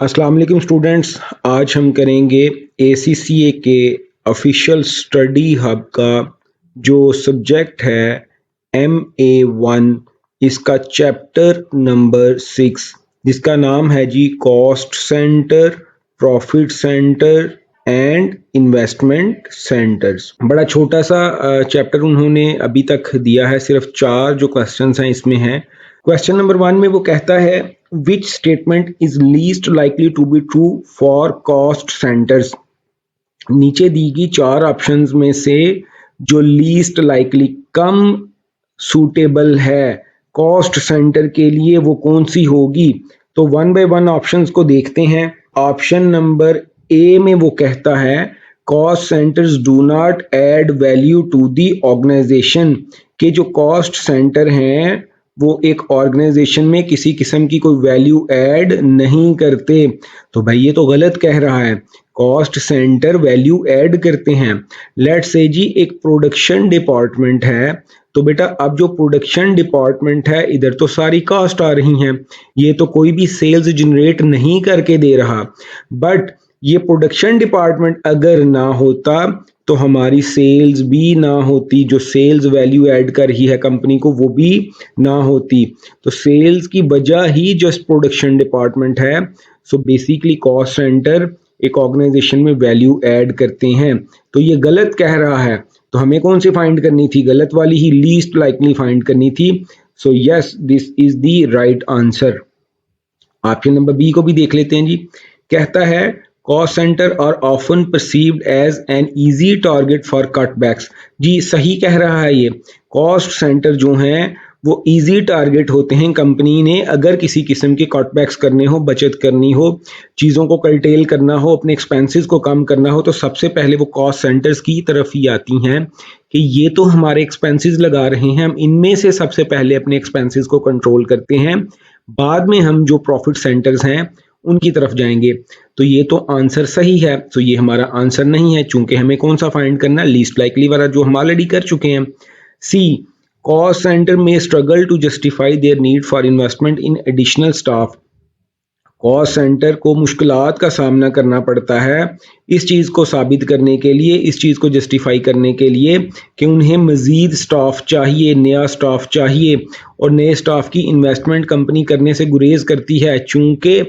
अस्सलाम वालेकुम स्टूडेंट्स। आज हम करेंगे ACCA के ऑफिशियल स्टडी हब का जो सब्जेक्ट है MA1, इसका चैप्टर नंबर 6 जिसका नाम है जी cost centre, profit centre and investment centres. बड़ा छोटा सा चैप्टर उन्होंने अभी तक दिया है, सिर्फ 4 जो क्वेश्चंस हैं इसमें हैं। क्वेश्चन नंबर 1 में वो कहता है which statement is least likely to be true for cost centers। नीचे दी गई 4 ऑप्शंस में से जो लीस्ट लाइकली, कम सूटेबल है कॉस्ट सेंटर के लिए, वो कौन सी होगी। तो वन बाय वन ऑप्शंस को देखते हैं। ऑप्शन नंबर ए में वो कहता है cost centres do not add value to the organisation, के जो कॉस्ट सेंटर हैं वो एक ऑर्गेनाइजेशन में किसी किस्म की कोई वैल्यू ऐड नहीं करते। तो भाई ये तो गलत कह रहा है, कॉस्ट सेंटर वैल्यू ऐड करते हैं। लेट्स से जी एक प्रोडक्शन डिपार्टमेंट है, तो बेटा अब जो प्रोडक्शन डिपार्टमेंट है इधर तो सारी कॉस्ट आ रही हैं, ये तो कोई भी सेल्स जनरेट नहीं करके दे रहा। बट ये प्रोडक्शन डिपार्टमेंट अगर ना होता तो हमारी सेल्स भी ना होती, जो सेल्स वैल्यू ऐड कर रही है कंपनी को वो भी ना होती। तो सेल्स की वजह ही जस्ट प्रोडक्शन डिपार्टमेंट है। सो बेसिकली कॉस्ट सेंटर एक ऑर्गेनाइजेशन में वैल्यू ऐड करते हैं। तो ये गलत कह रहा है, तो हमें कौन सी फाइंड करनी थी, गलत वाली ही, लीस्ट लाइकली फाइंड करनी थी। So yes, this is the right answer. Option number B को भी देख लेते हैं जी। कहता है cost centre are often perceived as an easy target for cutbacks. जी सही कह रहा है ये, कॉस्ट सेंटर जो हैं वो इजी टारगेट होते हैं कंपनी ने अगर किसी किस्म के कटबैक्स करने हो, बचत करनी हो, चीज़ों को कर्टेल करना हो, अपने एक्सपेंसेस को कम करना हो, तो सबसे पहले वो कॉस्ट सेंटर्स की तरफ ही आती हैं कि ये तो हमारे एक्सपेंसेस लगा रहे हैं, हम इनमें से सबसे पहले अपने एक्सपेंसेस को कंट्रोल करते हैं, बाद में हम जो प्रॉफिट सेंटर्स हैं उनकी तरफ जाएंगे। तो ये तो आंसर सही है। तो ये हमारा आंसर नहीं है, चूंकि हमें कौन सा फाइंड करना है, लीस्ट लाइकली वाला जो हम ऑलरेडी कर चुके हैं। सी, कॉस्ट सेंटर में struggle to justify their need for investment in additional staff. Cost centre को मुश्किलात का सामना करना पड़ता है इस चीज़ को साबित करने के लिए, इस चीज़ को जस्टिफाई करने के लिए कि उन्हें मज़ीद स्टाफ चाहिए, नया स्टाफ चाहिए, और नए स्टाफ की इन्वेस्टमेंट कंपनी करने से गुरेज करती है। चूंकि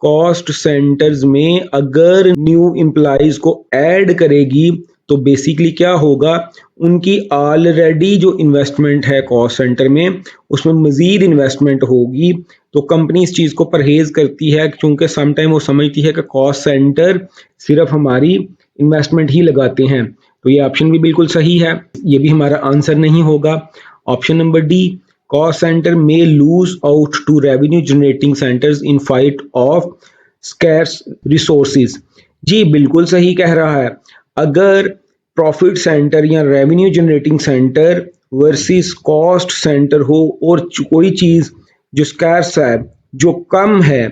कॉस्ट सेंटर्स में अगर न्यू एम्प्लॉइज को ऐड करेगी तो बेसिकली क्या होगा, उनकी ऑलरेडी जो इन्वेस्टमेंट है कॉस्ट सेंटर में उसमें मज़ीद इन्वेस्टमेंट होगी। तो कंपनी इस चीज़ को परहेज करती है क्योंकि समटाइम वो समझती है कि कॉस्ट सेंटर सिर्फ हमारी इन्वेस्टमेंट ही लगाते हैं। तो ये ऑप्शन भी बिल्कुल सही है, ये भी हमारा आंसर नहीं होगा। Option number D, cost centre may lose out to revenue generating centres in fight of scarce resources. जी बिल्कुल सही कह रहा है, अगर प्रॉफिट सेंटर या revenue generating centre versus cost centre हो और कोई चीज़ जो स्कैर्स है, जो कम है,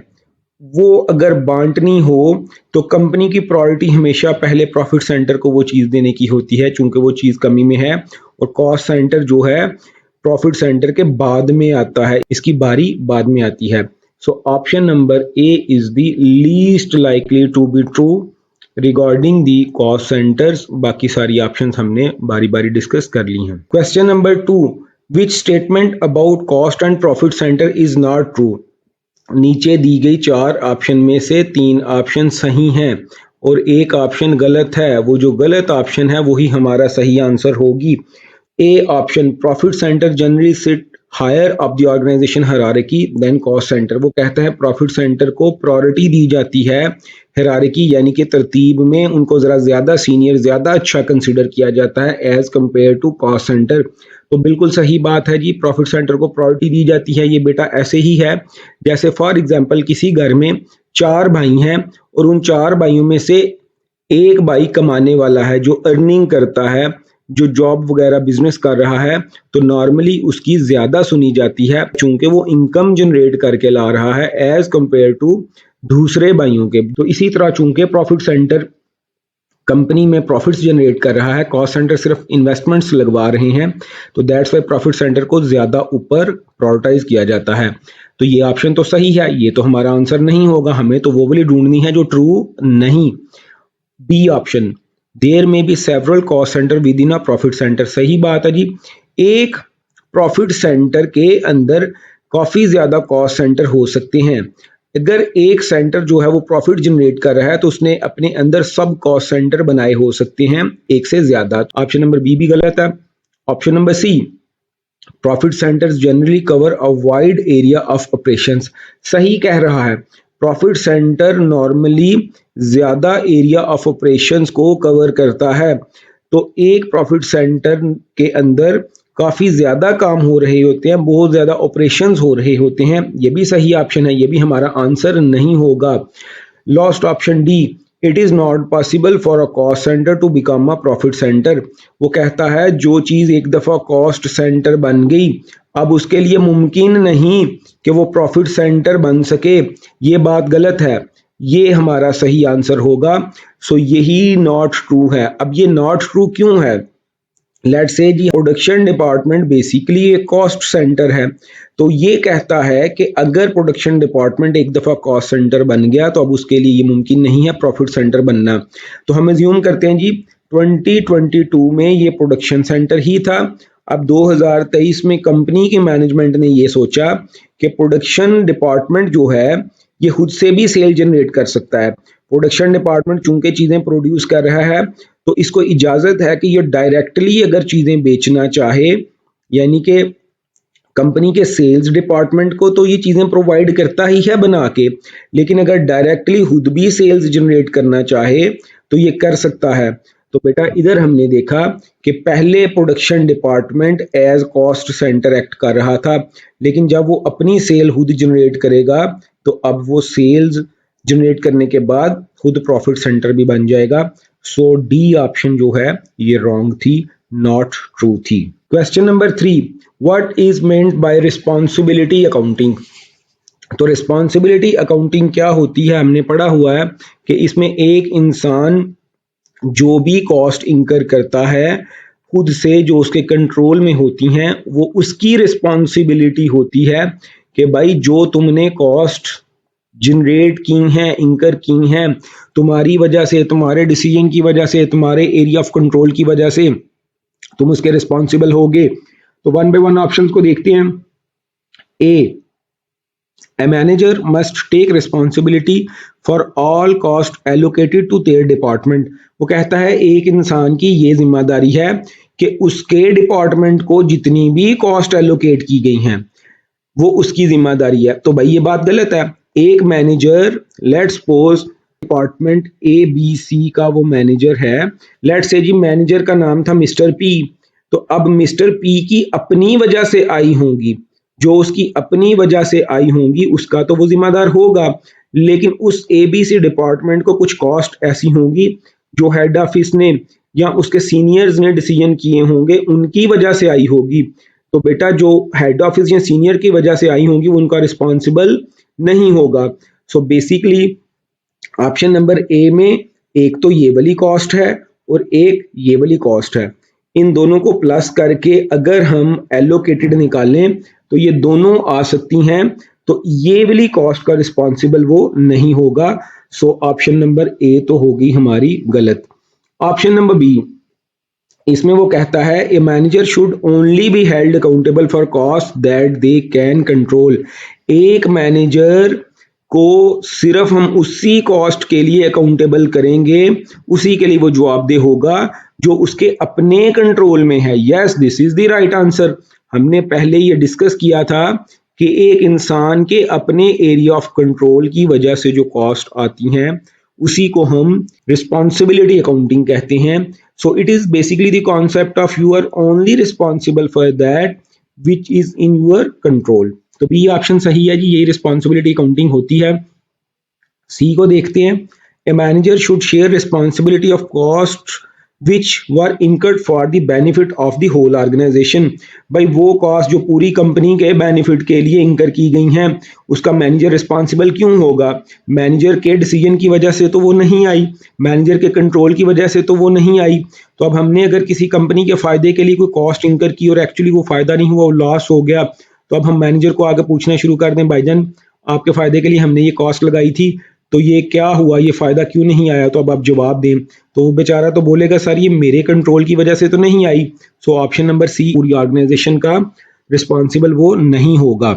वो अगर बांटनी हो तो कंपनी की प्रायोरिटी हमेशा पहले प्रॉफिट सेंटर को वो चीज़ देने की होती है चूंकि वो चीज़ कमी में है, और कॉस्ट सेंटर जो है प्रॉफिट सेंटर के बाद में आता है, इसकी बारी बाद में आती है। So option number A is the least likely to be true regarding the cost centres. बाकी सारी ऑप्शंस हमने बारी बारी डिस्कस कर ली हैं। Question number 2, which statement about cost and profit centre is not true. नीचे दी गई 4 ऑप्शन में से 3 ऑप्शन सही हैं और एक ऑप्शन गलत है। वो जो गलत ऑप्शन है वही हमारा सही आंसर होगी। A option, profit centre generally sit higher of the organisation hierarchy than cost centre. वो कहता है प्रॉफिट सेंटर को प्रायोरिटी दी जाती है हायरार्की यानी कि तरतीब में उनको ज़रा ज़्यादा सीनियर, ज़्यादा अच्छा कंसिडर किया जाता है as compare to cost centre. तो बिल्कुल सही बात है जी, प्रॉफिट सेंटर को प्रायोरिटी दी जाती है। ये बेटा ऐसे ही है जैसे फॉर एग्जांपल किसी घर में 4 भाई हैं और उन 4 भाइयों में से एक भाई कमाने वाला है, जो अर्निंग करता है, जो जॉब वगैरह बिजनेस कर रहा है, तो नॉर्मली उसकी ज़्यादा सुनी जाती है चूंकि वो इनकम जनरेट करके ला रहा है एज कंपेयर टू दूसरे भाइयों के। तो इसी तरह चूंकि प्रॉफिट सेंटर कंपनी में प्रॉफिट्स जनरेट कर रहा है, कॉस्ट सेंटर सिर्फ इन्वेस्टमेंट्स लगवा रहे हैं, तो दैट्स वाई प्रॉफिट सेंटर को ज़्यादा ऊपर प्रायोरिटाइज किया जाता है। तो ये ऑप्शन तो सही है, ये तो हमारा आंसर नहीं होगा, हमें तो वो वाली ढूंढनी है जो ट्रू नहीं। B option, there may be several cost centre within a profit centre, सही बात है जी। एक प्रॉफिट सेंटर के अंदर काफ़ी ज़्यादा कॉस्ट सेंटर हो सकते हैं। अगर एक सेंटर जो है वो प्रॉफिट जनरेट कर रहा है तो उसने अपने अंदर सब कॉस्ट सेंटर बनाए हो सकते हैं, एक से ज़्यादा। ऑप्शन नंबर बी भी गलत है। Option number C, profit centres generally cover a wide area of operations, सही कह रहा है। प्रॉफिट सेंटर नॉर्मली ज़्यादा एरिया ऑफ ऑपरेशंस को कवर करता है, तो एक प्रॉफिट सेंटर के अंदर काफ़ी ज़्यादा काम हो रहे होते हैं, बहुत ज़्यादा ऑपरेशंस हो रहे होते हैं। ये भी सही ऑप्शन है, ये भी हमारा आंसर नहीं होगा। Last option D, it is not possible for a cost centre to become a profit centre, वो कहता है जो चीज़ एक दफ़ा कॉस्ट सेंटर बन गई अब उसके लिए मुमकिन नहीं कि वो प्रॉफिट सेंटर बन सके, ये बात गलत है। ये हमारा सही आंसर होगा। सो यही नॉट ट्रू है। अब ये नॉट ट्रू क्यों है? Let's say G production department basically एक कॉस्ट सेंटर है, तो ये कहता है कि अगर प्रोडक्शन डिपार्टमेंट एक दफ़ा कॉस्ट सेंटर बन गया तो अब उसके लिए ये मुमकिन नहीं है प्रॉफिट सेंटर बनना। तो हम अज्यूम करते हैं जी 2022 में ये प्रोडक्शन सेंटर ही था। अब 2023 में कंपनी के मैनेजमेंट ने ये सोचा कि प्रोडक्शन डिपार्टमेंट जो है ये खुद से भी सेल जनरेट कर सकता है। प्रोडक्शन डिपार्टमेंट चूंकि चीज़ें प्रोड्यूस कर रहा है तो इसको इजाज़त है कि ये डायरेक्टली अगर चीज़ें बेचना चाहे, यानी कि कंपनी के सेल्स डिपार्टमेंट को तो ये चीज़ें प्रोवाइड करता ही है बना के, लेकिन अगर डायरेक्टली खुद भी सेल्स जनरेट करना चाहे तो ये कर सकता है। तो बेटा इधर हमने देखा कि पहले production department as cost centre act कर रहा था, लेकिन जब वो अपनी सेल खुद जनरेट करेगा तो अब वो सेल्स जनरेट करने के बाद खुद प्रॉफिट सेंटर भी बन जाएगा। सो डी ऑप्शन जो है ये रॉन्ग थी, नॉट ट्रू थी। Question number 3, what is meant by responsibility accounting? तो रिस्पॉन्सिबिलिटी अकाउंटिंग क्या होती है? हमने पढ़ा हुआ है कि इसमें एक इंसान जो भी कॉस्ट इंकर करता है खुद से, जो उसके कंट्रोल में होती हैं, वो उसकी रिस्पॉन्सिबिलिटी होती है कि भाई जो तुमने कॉस्ट जनरेट की हैं, इंकर की हैं, तुम्हारी वजह से, तुम्हारे डिसीजन की वजह से, तुम्हारे एरिया ऑफ कंट्रोल की वजह से तुम उसके रिस्पॉन्सिबल होगे। तो वन बाय वन ऑप्शंस को देखते हैं। ए, A manager must take responsibility for all cost allocated to their department। वो कहता है एक इंसान की ये जिम्मेदारी है कि उसके डिपार्टमेंट को जितनी भी कॉस्ट एलोकेट की गई हैं वो उसकी जिम्मेदारी है। तो भाई ये बात गलत है। एक manager, let's suppose department A B C का वो मैनेजर है, लेट्स से जी मैनेजर का नाम था मिस्टर पी, तो अब मिस्टर पी की अपनी वजह से आई होंगी, जो उसकी अपनी वजह से आई होंगी उसका तो वो जिम्मेदार होगा, लेकिन उस एबीसी डिपार्टमेंट को कुछ कॉस्ट ऐसी होंगी जो हेड ऑफिस ने या उसके सीनियर्स ने डिसीजन किए होंगे, उनकी वजह से आई होगी। तो बेटा जो हेड ऑफिस या सीनियर की वजह से आई होंगी उनका रिस्पॉन्सिबल नहीं होगा। सो बेसिकली ऑप्शन नंबर ए में एक तो ये वाली कॉस्ट है और एक ये वाली कॉस्ट है, इन दोनों को प्लस करके अगर हम एलोकेटेड निकालें तो ये दोनों आ सकती हैं, तो ये वाली कॉस्ट का रिस्पॉन्सिबल वो नहीं होगा। सो ऑप्शन नंबर ए तो होगी हमारी गलत। ऑप्शन नंबर बी, इसमें वो कहता है a manager should only be held accountable for cost that they can control. एक मैनेजर को सिर्फ हम उसी कॉस्ट के लिए अकाउंटेबल करेंगे, उसी के लिए वो जवाबदेह होगा जो उसके अपने कंट्रोल में है। Yes, this is the right answer. हमने पहले ये डिस्कस किया था कि एक इंसान के अपने एरिया ऑफ कंट्रोल की वजह से जो कॉस्ट आती हैं उसी को हम रिस्पॉन्सिबिलिटी अकाउंटिंग कहते हैं। So it is basically the concept of you are only responsible for that which is in your control. तो बी ऑप्शन सही है जी, यही रिस्पॉन्सिबिलिटी अकाउंटिंग होती है। सी को देखते हैं। A manager should share responsibility of cost which were incurred for the benefit of the whole organization। भाई वो कॉस्ट जो पूरी कंपनी के बेनिफिट के लिए इंकर की गई हैं उसका मैनेजर रिस्पॉन्सिबल क्यों होगा? मैनेजर के डिसीजन की वजह से तो वो नहीं आई, मैनेजर के कंट्रोल की वजह से तो वो नहीं आई। तो अब हमने अगर किसी कंपनी के फायदे के लिए कोई कॉस्ट इंकर की और एक्चुअली वो फायदा नहीं हुआ, वो लॉस हो गया, तो अब हम मैनेजर को आगे पूछना शुरू कर दें, भाईजान आपके फायदे के लिए हमने ये कॉस्ट लगाई थी, तो ये क्या हुआ, ये फायदा क्यों नहीं आया? तो अब आप जवाब दें, तो वो बेचारा तो बोलेगा सर ये मेरे कंट्रोल की वजह से तो नहीं आई। सो ऑप्शन नंबर सी पूरी ऑर्गेनाइजेशन का रिस्पॉन्सिबल वो नहीं होगा।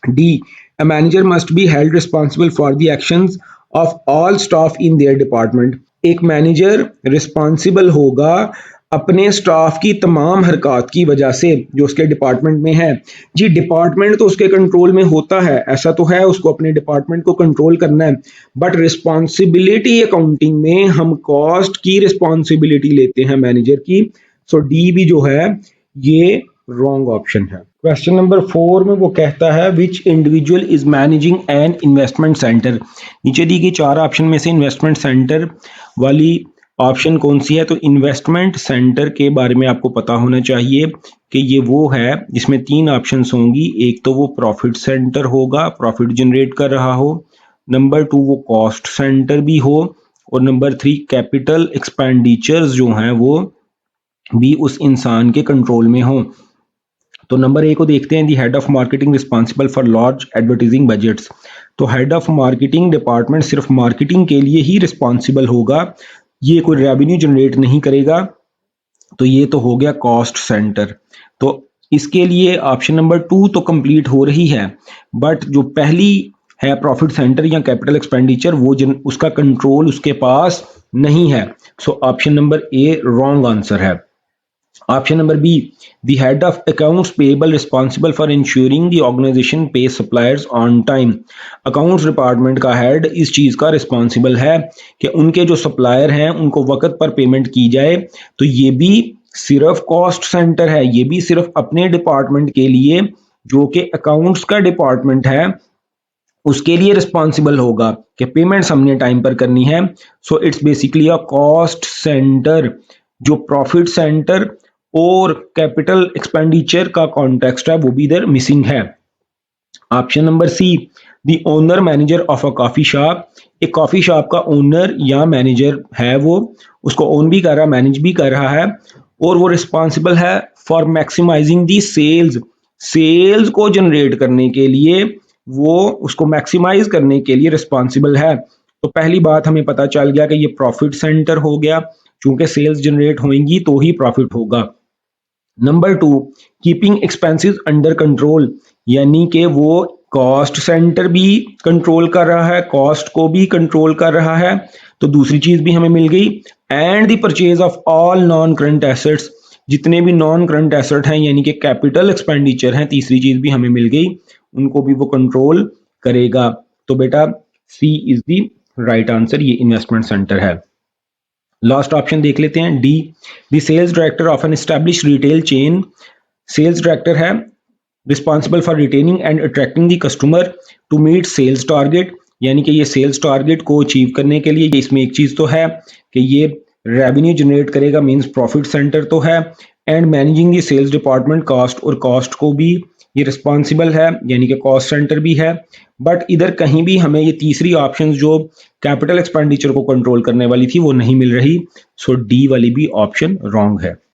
D, a manager must be held responsible for the actions of all staff in their department। एक मैनेजर रिस्पॉन्सिबल होगा अपने स्टाफ की तमाम हरकत की वजह से जो उसके डिपार्टमेंट में है। जी डिपार्टमेंट तो उसके कंट्रोल में होता है, ऐसा तो है, उसको अपने डिपार्टमेंट को कंट्रोल करना है, बट रिस्पॉन्सिबिलिटी अकाउंटिंग में हम कॉस्ट की रिस्पॉन्सिबिलिटी लेते हैं मैनेजर की। सो डी भी जो है ये रॉन्ग ऑप्शन है। क्वेश्चन नंबर 4 में वो कहता है which individual is managing an investment centre. नीचे दी गई 4 ऑप्शन में से इन्वेस्टमेंट सेंटर वाली ऑप्शन कौन सी है? तो इन्वेस्टमेंट सेंटर के बारे में आपको पता होना चाहिए कि ये वो है जिसमें 3 ऑप्शंस होंगी। एक तो वो प्रॉफिट सेंटर होगा, प्रॉफिट जनरेट कर रहा हो, नंबर 2 वो कॉस्ट सेंटर भी हो, और नंबर 3 कैपिटल एक्सपेंडिचर्स जो हैं वो भी उस इंसान के कंट्रोल में हो। तो नंबर ए को देखते हैं, the head of marketing responsible for large advertising budgets. तो हेड ऑफ मार्केटिंग डिपार्टमेंट सिर्फ मार्केटिंग के लिए ही रिस्पॉन्सिबल होगा, ये कोई रेवेन्यू जनरेट नहीं करेगा। तो ये तो हो गया कॉस्ट सेंटर। तो इसके लिए ऑप्शन नंबर 2 तो कंप्लीट हो रही है, बट जो पहली है प्रॉफिट सेंटर या कैपिटल एक्सपेंडिचर वो उसका कंट्रोल उसके पास नहीं है। So option number A wrong answer है। Option number B, the head of accounts payable responsible for ensuring the organization pays suppliers on time। Accounts department का हेड इस चीज का रिस्पॉन्सिबल है कि उनके जो सप्लायर हैं उनको वक्त पर पेमेंट की जाए। तो ये भी सिर्फ कॉस्ट सेंटर है, ये भी सिर्फ अपने डिपार्टमेंट के लिए जो कि अकाउंट्स का डिपार्टमेंट है उसके लिए रिस्पॉन्सिबल होगा कि पेमेंट्स हमने टाइम पर करनी है। So it's basically a cost centre. जो प्रॉफिट सेंटर और कैपिटल एक्सपेंडिचर का कॉन्टेक्स्ट है वो भी इधर मिसिंग है। Option number C, the owner manager of a coffee shop. एक कॉफी शॉप का ओनर या मैनेजर है, वो उसको ओन भी कर रहा है, मैनेज भी कर रहा है, और वो रिस्पॉन्सिबल है for maximising the sales. Sales को जनरेट करने के लिए वो उसको मैक्सिमाइज करने के लिए रिस्पॉन्सिबल है। तो पहली बात हमें पता चल गया कि ये प्रॉफिट सेंटर हो गया, क्योंकि सेल्स जनरेट होंगी तो ही प्रॉफिट होगा। Number 2, keeping expenses under control, यानी कि वो कॉस्ट सेंटर भी कंट्रोल कर रहा है, कॉस्ट को भी कंट्रोल कर रहा है। तो दूसरी चीज भी हमें मिल गई। And the purchase of all non current assets, जितने भी नॉन करंट एसेट हैं यानी कि कैपिटल एक्सपेंडिचर हैं, तीसरी चीज भी हमें मिल गई, उनको भी वो कंट्रोल करेगा। तो बेटा C is the right answer, ये इन्वेस्टमेंट सेंटर है। लास्ट ऑप्शन देख लेते हैं, D, the sales director of an established retail chain. Sales director है responsible for retaining and attracting the customer to meet sales target, यानी कि ये sales target को अचीव करने के लिए इसमें एक चीज तो है कि ये रेवेन्यू जनरेट करेगा, मींस प्रॉफिट सेंटर तो है। And managing the sales department cost, और कॉस्ट को भी ये रिस्पॉन्सिबल है यानी कि कॉस्ट सेंटर भी है। बट इधर कहीं भी हमें ये तीसरी ऑप्शन जो कैपिटल एक्सपेंडिचर को कंट्रोल करने वाली थी वो नहीं मिल रही। सो डी वाली भी ऑप्शन रॉन्ग है।